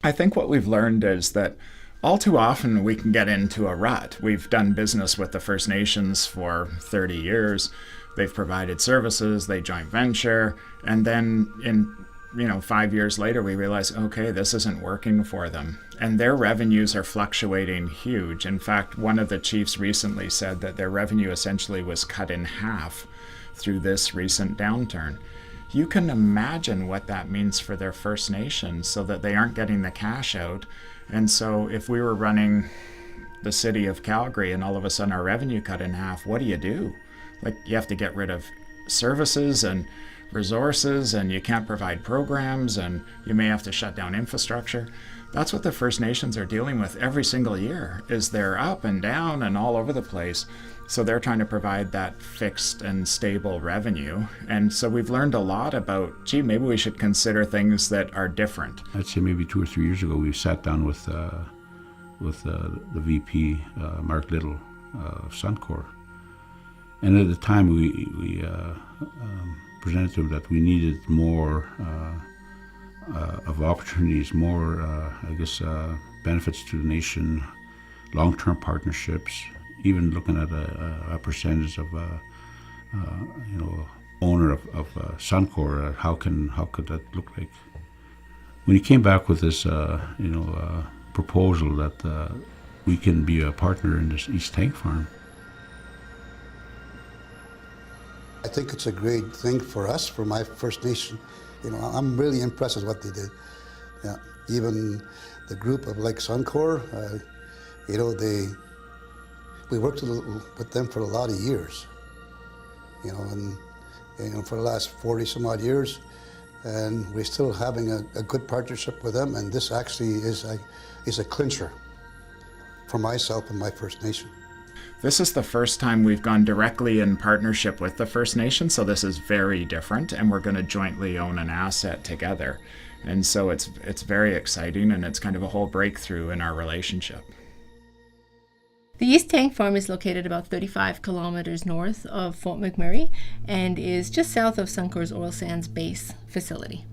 I think what we've learned is that all too often we can get into a rut. We've done business with the First Nations for 30 years. They've provided services, they joint venture, and then in 5 years later we realize, okay, this isn't working for them. And their revenues are fluctuating huge. In fact, one of the chiefs recently said that their revenue essentially was cut in half through this recent downturn. You can imagine what that means for their First Nation, so that they aren't getting the cash out. And so if we were running the city of Calgary and all of a sudden our revenue cut in half, what do? Like, you have to get rid of services and resources, and you can't provide programs, and you may have to shut down infrastructure. That's what the First Nations are dealing with every single year, is they're up and down and all over the place. So they're trying to provide that fixed and stable revenue. And so we've learned a lot about, maybe we should consider things that are different. I'd say maybe 2 or 3 years ago, we sat down with the VP, Mark Little of Suncor. And at the time, we presented to him that we needed more of opportunities, more, benefits to the nation, long-term partnerships, even looking at a percentage of, owner of Suncor. How could that look like? When he came back with this, proposal that we can be a partner in this East Tank Farm. I think it's a great thing for us, for my First Nation. I'm really impressed with what they did. Yeah, even the group of like Suncor, we worked with them for a lot of years. For the last 40 some odd years, and we're still having a good partnership with them. And this actually is a clincher for myself and my First Nation. This is the first time we've gone directly in partnership with the First Nation, so this is very different, and we're going to jointly own an asset together. And so it's very exciting, and it's kind of a whole breakthrough in our relationship. The East Tank Farm is located about 35 kilometers north of Fort McMurray and is just south of Suncor's oil sands base facility.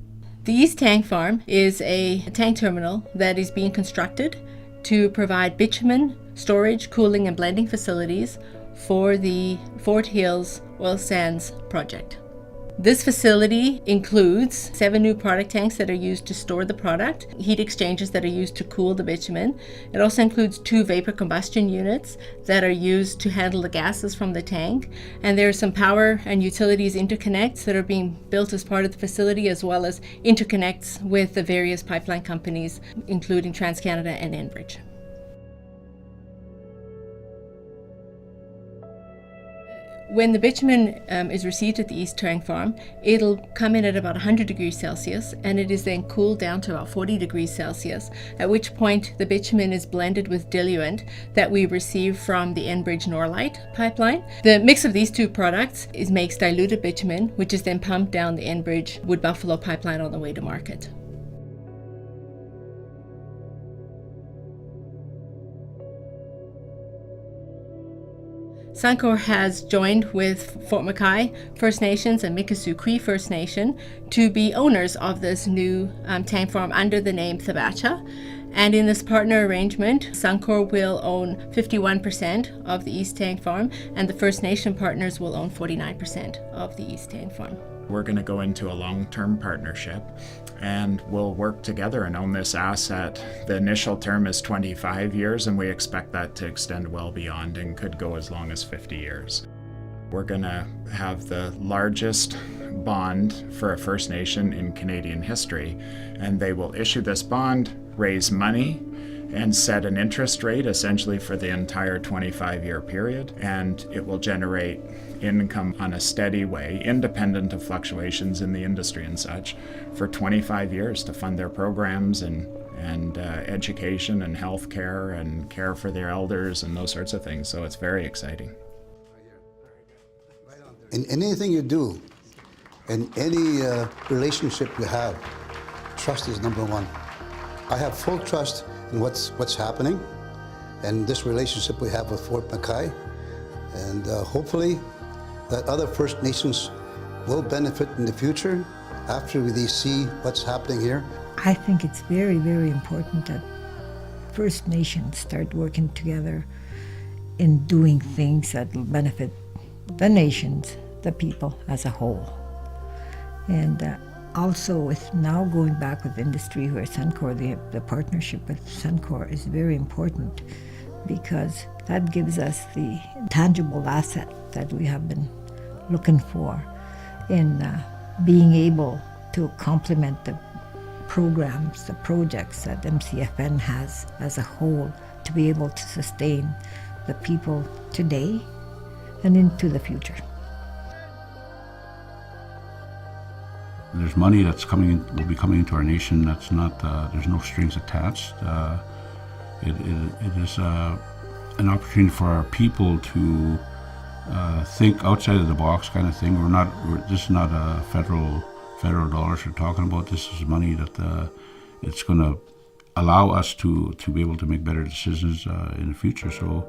The East Tank Farm is a tank terminal that is being constructed to provide bitumen, storage, cooling, and blending facilities for the Fort Hills Oil Sands project. This facility includes 7 new product tanks that are used to store the product, heat exchangers that are used to cool the bitumen. It also includes 2 vapor combustion units that are used to handle the gases from the tank. And there are some power and utilities interconnects that are being built as part of the facility, as well as interconnects with the various pipeline companies, including TransCanada and Enbridge. When the bitumen is received at the East Tank Farm, it'll come in at about 100 degrees Celsius, and it is then cooled down to about 40 degrees Celsius, at which point the bitumen is blended with diluent that we receive from the Enbridge Norlite pipeline. The mix of these 2 products makes diluted bitumen, which is then pumped down the Enbridge Wood Buffalo pipeline on the way to market. Suncor has joined with Fort McKay First Nations and Mikisew Cree First Nation to be owners of this new tank farm under the name Thebacha. And in this partner arrangement, Suncor will own 51% of the East Tank Farm, and the First Nation partners will own 49% of the East Tank Farm. We're going to go into a long-term partnership, and we'll work together and own this asset. The initial term is 25 years, and we expect that to extend well beyond and could go as long as 50 years. We're going to have the largest bond for a First Nation in Canadian history, and they will issue this bond, raise money, and set an interest rate essentially for the entire 25-year period, and it will generate income on a steady way, independent of fluctuations in the industry and such, for 25 years to fund their programs and education and health care and care for their elders and those sorts of things. So it's very exciting. In anything you do, in any relationship you have, trust is number one. I have full trust in what's happening and this relationship we have with Fort McKay, and hopefully that other First Nations will benefit in the future after they see what's happening here. I think it's very, very important that First Nations start working together in doing things that will benefit the nations, the people as a whole. And also with now going back with industry where Suncor, the partnership with Suncor is very important because that gives us the tangible asset that we have been looking for in being able to complement the programs, the projects that MCFN has as a whole to be able to sustain the people today and into the future. There's money that's coming in, will be coming into our nation. That's not. There's no strings attached. It is an opportunity for our people to think outside of the box, kind of thing. This is not a federal dollars we're talking about. This is money that it's going to allow us to be able to make better decisions in the future. So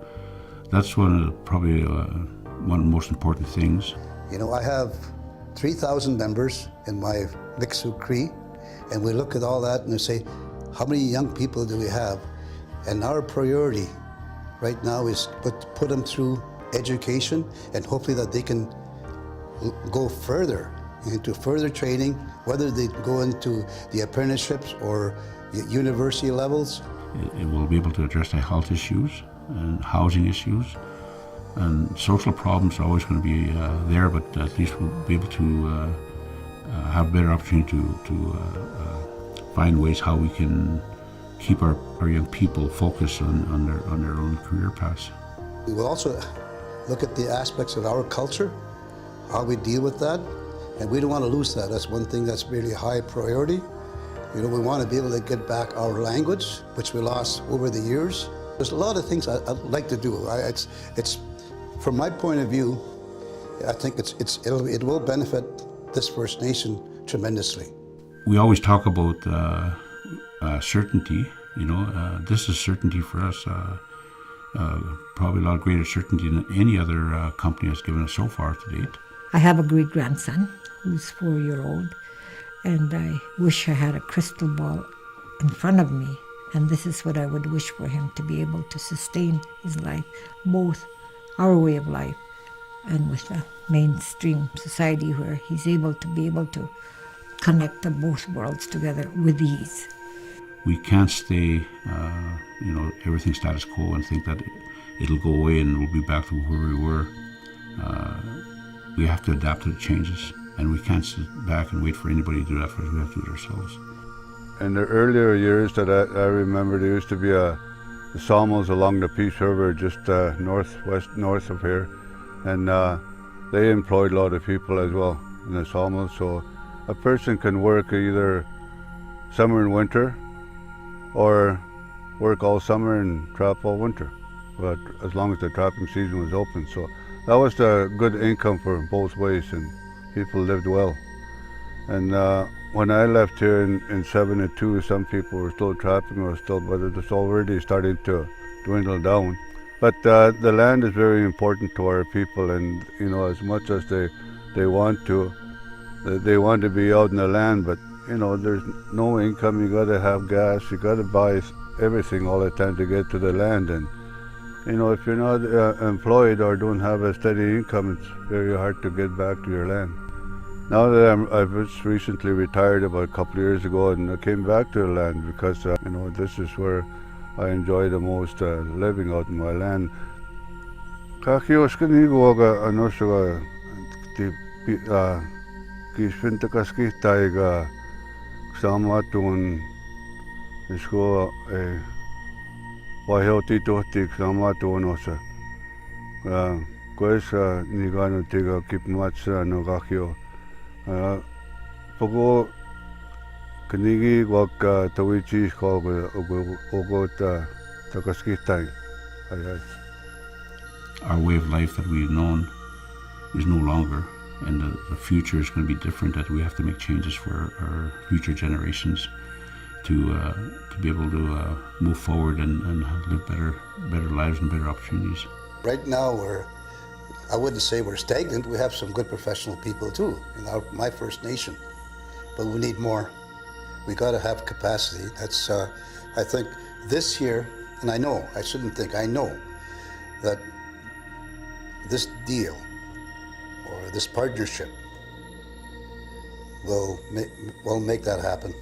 that's probably one of the most important things. You know, I have 3,000 members in my Mikisew Cree, and we look at all that and we say, how many young people do we have? And our priority right now is put them through education, and hopefully that they can go further into further training, whether they go into the apprenticeships or university levels. It will be able to address the health issues and housing issues. And social problems are always going to be there, but at least we'll be able to have better opportunity to find ways how we can keep our young people focused on their own career paths. We will also look at the aspects of our culture, how we deal with that, and we don't want to lose that. That's one thing that's really high priority. You know, we want to be able to get back our language, which we lost over the years. There's a lot of things I'd like to do. It's from my point of view, I think it will benefit this First Nation tremendously. We always talk about certainty. You know, this is certainty for us. Probably a lot greater certainty than any other company has given us so far to date. I have a great-grandson who's 4-year-old, and I wish I had a crystal ball in front of me, and this is what I would wish for him, to be able to sustain his life, both our way of life and with the mainstream society where he's able to connect the both worlds together with ease. We can't stay, everything status quo and think that it'll go away and we'll be back to where we were. We have to adapt to the changes, and we can't sit back and wait for anybody to do that for us. We have to do it ourselves. In the earlier years that I remember, there used to be the sawmills along the Peace River, just north of here, and they employed a lot of people as well in the sawmills. So a person can work either summer and winter, or work all summer and trap all winter, but as long as the trapping season was open. So that was a good income for both ways, and people lived well. And when I left here in 72, some people were still trapping, but it was already starting to dwindle down. But the land is very important to our people, and as much as they want to be out in the land, but there's no income. You got to have gas. You got to buy everything all the time to get to the land, and if you're not employed or don't have a steady income, it's very hard to get back to your land. Now that I've just recently retired about a couple of years ago, and I came back to the land because this is where I enjoy the most, living out in my land. Pogo kanigi wak tawichi ko ogot takaskitai. Our way of life that we've known is no longer, and the future is going to be different. That we have to make changes for our future generations to be able to move forward and live better lives and better opportunities. Right now, I wouldn't say we're stagnant. We have some good professional people too in my First Nation, but we need more. We got to have capacity. That's, I think this year, and I know, I shouldn't think, I know that this deal or this partnership will make that happen.